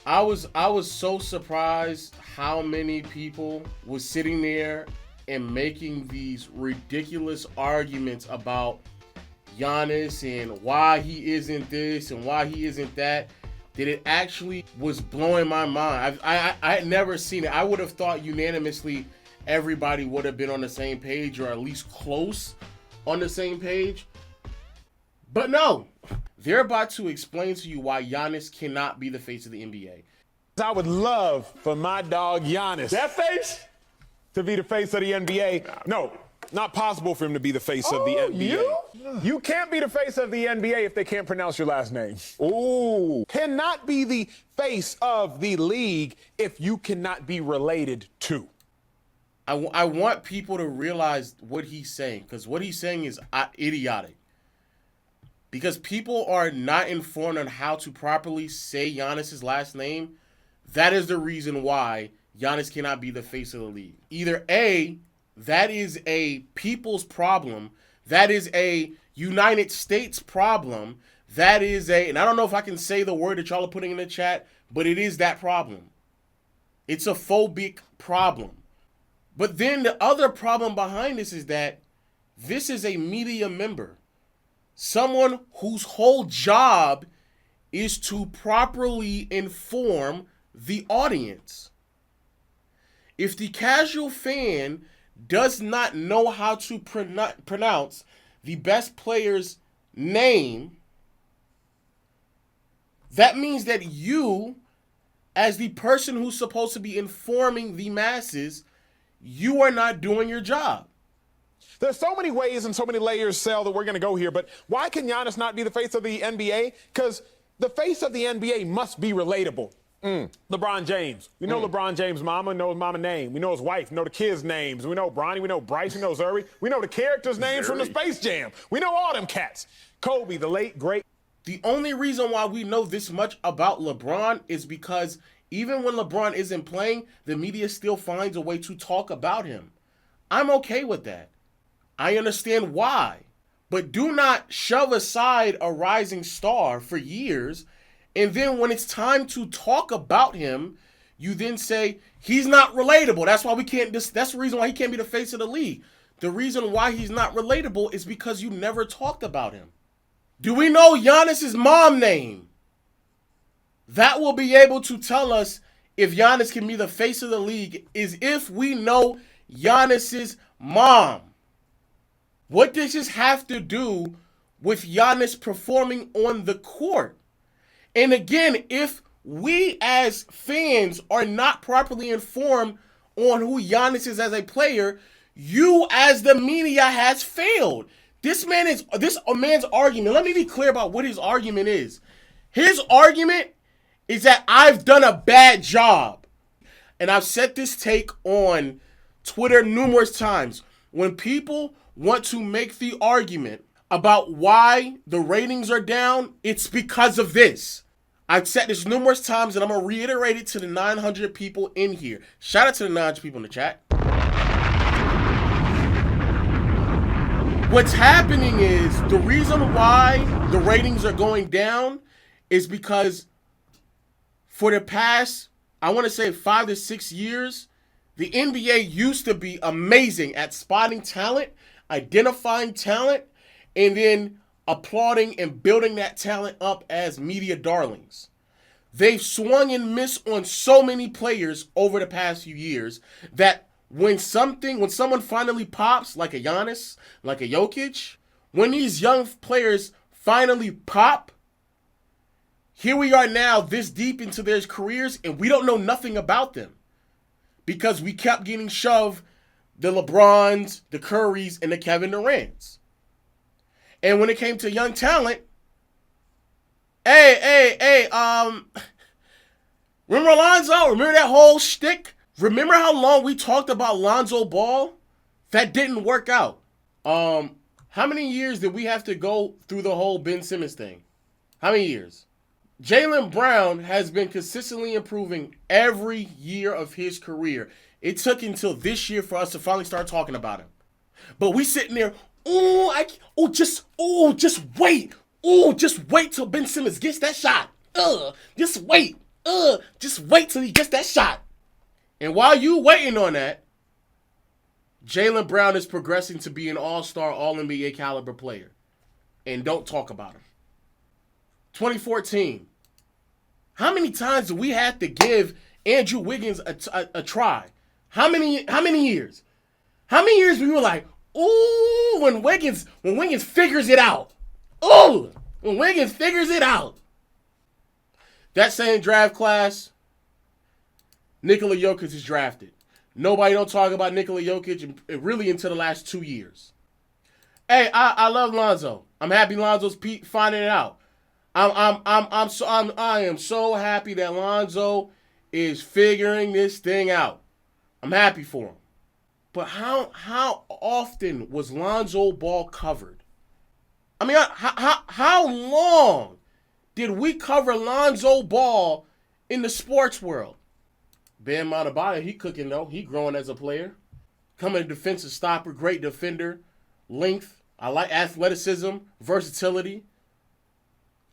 I was so surprised how many people was sitting there and making these ridiculous arguments about Giannis and why he isn't this and why he isn't that. That it actually was blowing my mind. I had never seen it. I would have thought unanimously everybody would have been on the same page or at least close on the same page. But no, they're about to explain to you why Giannis cannot be the face of the NBA. I would love for my dog Giannis, That face? to be the face of the NBA. No, not possible for him to be the face of the NBA. You can't be the face of the NBA if they can't pronounce your last name. Ooh. Cannot be the face of the league if you cannot be related to. I want people to realize what he's saying, because what he's saying is idiotic. Because people are not informed on how to properly say Giannis's last name. That is the reason why Giannis cannot be the face of the league. Either A, that is a people's problem. That is a United States problem. That is and I don't know if I can say the word that y'all are putting in the chat, but it is that problem. It's a phobic problem. But then the other problem behind this is that this is a media member. Someone whose whole job is to properly inform the audience. If the casual fan does not know how to pronounce the best player's name, that means that you, as the person who's supposed to be informing the masses, you are not doing your job. There's so many ways and so many layers, Sal, that we're going to go here. But why can Giannis not be the face of the NBA? Because the face of the NBA must be relatable. LeBron James. We know LeBron James' mama, we know his mama's name. We know his wife, we know the kids' names. We know Bronny, we know Bryce, we know Zuri. We know the characters' names from the Space Jam. We know all them cats. Kobe, the late, great. The only reason why we know this much about LeBron is because even when LeBron isn't playing, the media still finds a way to talk about him. I'm okay with that. I understand why. But do not shove aside a rising star for years, and then when it's time to talk about him, you then say, he's not relatable. That's why we can't, that's the reason why he can't be the face of the league. The reason why he's not relatable is because you never talked about him. Do we know Giannis's mom name? That will be able to tell us if Giannis can be the face of the league is if we know Giannis's mom. What does this have to do with Giannis performing on the court? And again, if we as fans are not properly informed on who Giannis is as a player, you as the media has failed. This man's argument, let me be clear about what his argument is. His argument is that I've done a bad job. And I've said this take on Twitter numerous times. When people want to make the argument about why the ratings are down, it's because of this. I've said this numerous times, and I'm going to reiterate it to the 900 people in here. Shout out to the 900 people in the chat. What's happening is the reason why the ratings are going down is because for the past, I want to say 5 to 6 years, the NBA used to be amazing at spotting talent, identifying talent, and then applauding and building that talent up as media darlings. They've swung and missed on so many players over the past few years that when someone finally pops, like a Giannis, like a Jokic, when these young players finally pop, here we are now this deep into their careers and we don't know nothing about them because we kept getting shoved the LeBrons, the Currys, and the Kevin Durants. And when it came to young talent, remember Lonzo? Remember that whole shtick? Remember how long we talked about Lonzo Ball? That didn't work out. How many years did we have to go through the whole Ben Simmons thing? How many years? Jaylen Brown has been consistently improving every year of his career. It took until this year for us to finally start talking about him. But we sitting there, just wait. Just wait till Ben Simmons gets that shot. Just wait. Just wait till he gets that shot. And while you waiting on that, Jaylen Brown is progressing to be an all-star, all-NBA caliber player. And don't talk about him. 2014. How many times do we have to give Andrew Wiggins a try? How many years? How many years we were like, ooh, when Wiggins figures it out. Ooh, when Wiggins figures it out. That same draft class, Nikola Jokic is drafted. Nobody don't talk about Nikola Jokic really until the last 2 years. Hey, I love Lonzo. I'm happy Lonzo's finding it out. I am so happy that Lonzo is figuring this thing out. I'm happy for him. But how often was Lonzo Ball covered? I mean, how long did we cover Lonzo Ball in the sports world? Bam Adebayo, he cooking though. He growing as a player. Coming defensive stopper, great defender, length. I like athleticism, versatility.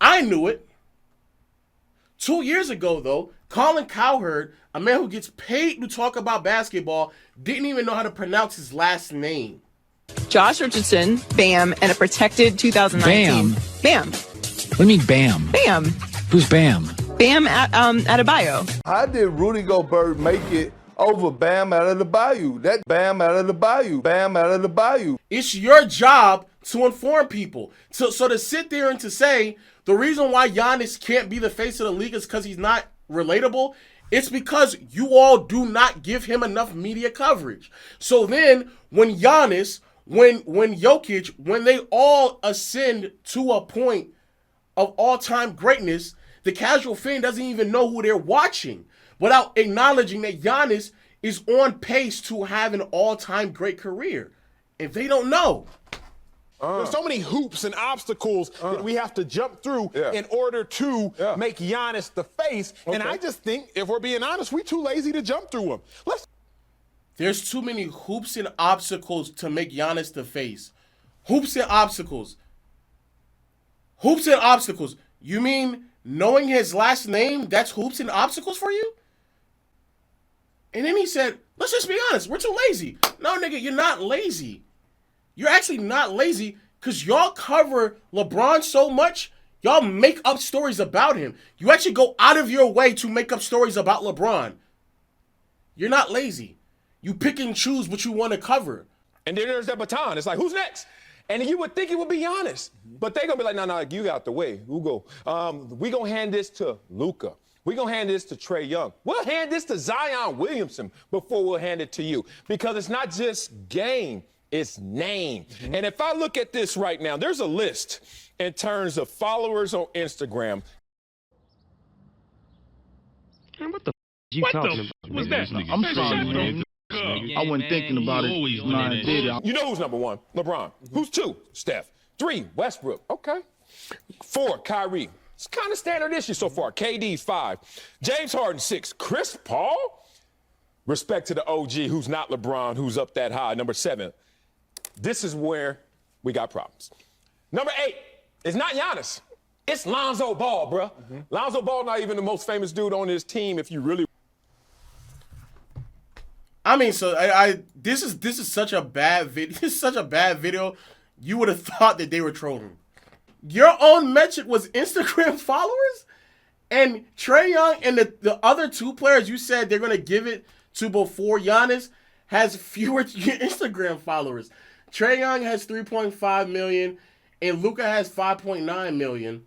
I knew it. 2 years ago, though, Colin Cowherd, a man who gets paid to talk about basketball, didn't even know how to pronounce his last name. Josh Richardson, Bam, and a protected 2019. Bam. What do you mean Bam? Bam. Who's Bam? Bam Adebayo. How did Rudy Gobert make it over Bam out of the Bayou? That Bam out of the Bayou. Bam out of the Bayou. It's your job to inform people. So to sit there and to say the reason why Giannis can't be the face of the league is because he's not relatable, it's because you all do not give him enough media coverage. So then when Giannis, when Jokic, when they all ascend to a point of all-time greatness, the casual fan doesn't even know who they're watching without acknowledging that Giannis is on pace to have an all-time great career. And they don't know. There's so many hoops and obstacles that we have to jump through in order to make Giannis the face. Okay. And I just think, if we're being honest, we're too lazy to jump through them. There's too many hoops and obstacles to make Giannis the face. Hoops and obstacles. Hoops and obstacles. You mean knowing his last name, that's hoops and obstacles for you? And then he said, let's just be honest, we're too lazy. No, nigga, you're not lazy. You're actually not lazy because y'all cover LeBron so much, y'all make up stories about him. You actually go out of your way to make up stories about LeBron. You're not lazy. You pick and choose what you want to cover. And then there's that baton. It's like, who's next? And you would think it would be Giannis. But they're going to be like, no, you got the way. Who go? We going to hand this to Luka. We're going to hand this to Trae Young. We'll hand this to Zion Williamson before we'll hand it to you. Because it's not just game. It's name. Mm-hmm. And if I look at this right now, there's a list in terms of followers on Instagram. Man, what the you talking about? What's that? I'm sorry, man. I wasn't thinking about it when I did it. You know who's number one? LeBron. Mm-hmm. Who's two? Steph. 3, Westbrook. Okay. 4, Kyrie. It's kind of standard issue so far. KD's 5. James Harden 6. Chris Paul? Respect to the OG who's not LeBron, who's up that high. Number 7. This is where we got problems. Number 8, it's not Giannis. It's Lonzo Ball, bro. Mm-hmm. Lonzo Ball not even the most famous dude on his team if you really... I mean, so this is such a bad video. This is such a bad video. You would have thought that they were trolling. Your own metric was Instagram followers? And Trae Young and the other 2 players you said they're going to give it to before Giannis has fewer Instagram followers. Trae Young has 3.5 million, and Luka has 5.9 million,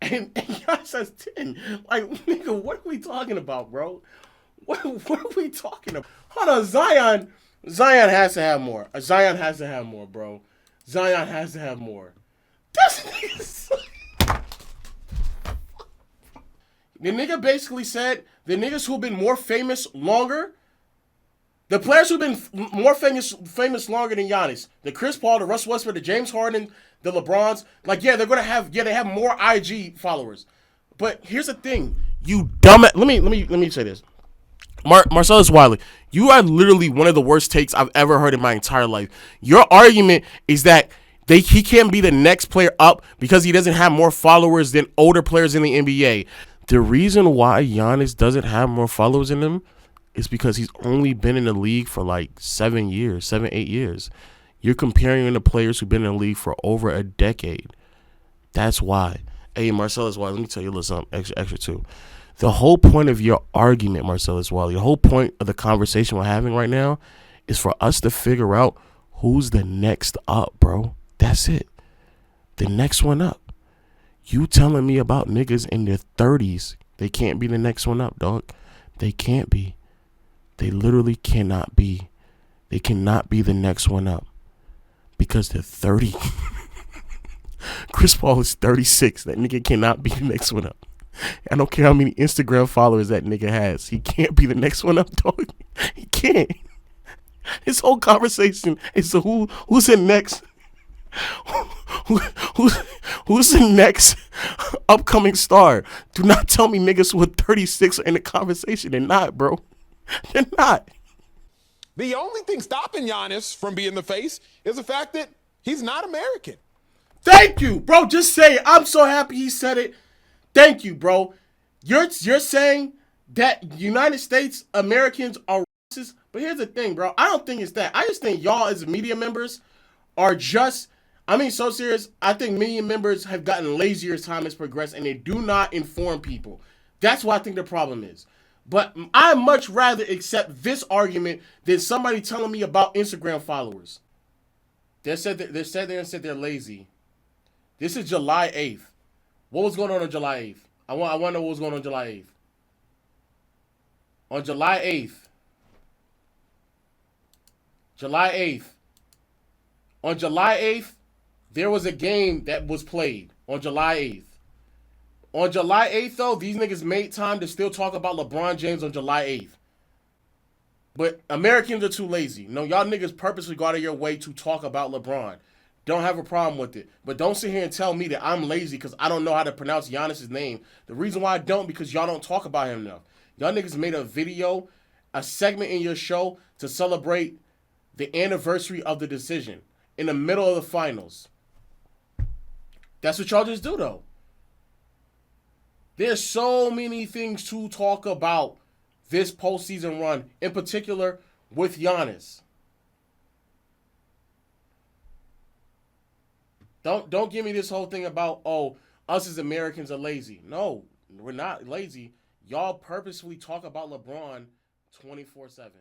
and Giannis has 10. Like, nigga, what are we talking about, bro? What are we talking about? Hold on, Zion has to have more. Zion has to have more, bro. Zion has to have more. This nigga. The nigga basically said the niggas who've been more famous longer. The players who've been more famous longer than Giannis, the Chris Paul, the Russ Westbrook, the James Harden, the LeBrons, like, yeah, they're gonna have, they have more IG followers. But here's the thing, you dumb. Let me say this, Marcellus Wiley, you are literally one of the worst takes I've ever heard in my entire life. Your argument is that he can't be the next player up because he doesn't have more followers than older players in the NBA. The reason why Giannis doesn't have more followers than him is because he's only been in the league for like 7 years, 8 years. You're comparing him to players who've been in the league for over a decade. That's why. Hey, Marcellus Wiley, let me tell you a little something extra too. The whole point of your argument, Marcellus Wiley, the whole point of the conversation we're having right now is for us to figure out who's the next up, bro. That's it. The next one up. You telling me about niggas in their 30s, they can't be the next one up, dog. They can't be. They literally cannot be. They cannot be the next one up because they're 30. Chris Paul is 36. That nigga cannot be the next one up. I don't care how many Instagram followers that nigga has. He can't be the next one up, dog. He can't. His whole conversation is who's the next. Who's the next upcoming star? Do not tell me niggas who are 36 are in the conversation. They're not, bro. They're not. The only thing stopping Giannis from being the face is the fact that he's not American. Thank you, bro. Just say it. I'm so happy he said it. Thank you, bro. You're saying that United States Americans are racist, but here's the thing, bro. I don't think it's that. I just think y'all as media members are just, I mean, so serious. I think media members have gotten lazier as time has progressed, and they do not inform people. That's what I think the problem is. But I much rather accept this argument than somebody telling me about Instagram followers. They said they're lazy. This is July 8th. What was going on July 8th? I want to know what was going on July 8th. On July 8th. On July 8th, there was a game that was played on July 8th. On July 8th, though, these niggas made time to still talk about LeBron James on July 8th. But Americans are too lazy. No, y'all niggas purposely go out of your way to talk about LeBron. Don't have a problem with it. But don't sit here and tell me that I'm lazy because I don't know how to pronounce Giannis' name. The reason why I don't, because y'all don't talk about him enough. Y'all niggas made a video, a segment in your show to celebrate the anniversary of the decision in the middle of the finals. That's what y'all just do, though. There's so many things to talk about this postseason run, in particular with Giannis. Don't give me this whole thing about, oh, us as Americans are lazy. No, we're not lazy. Y'all purposefully talk about LeBron 24/7.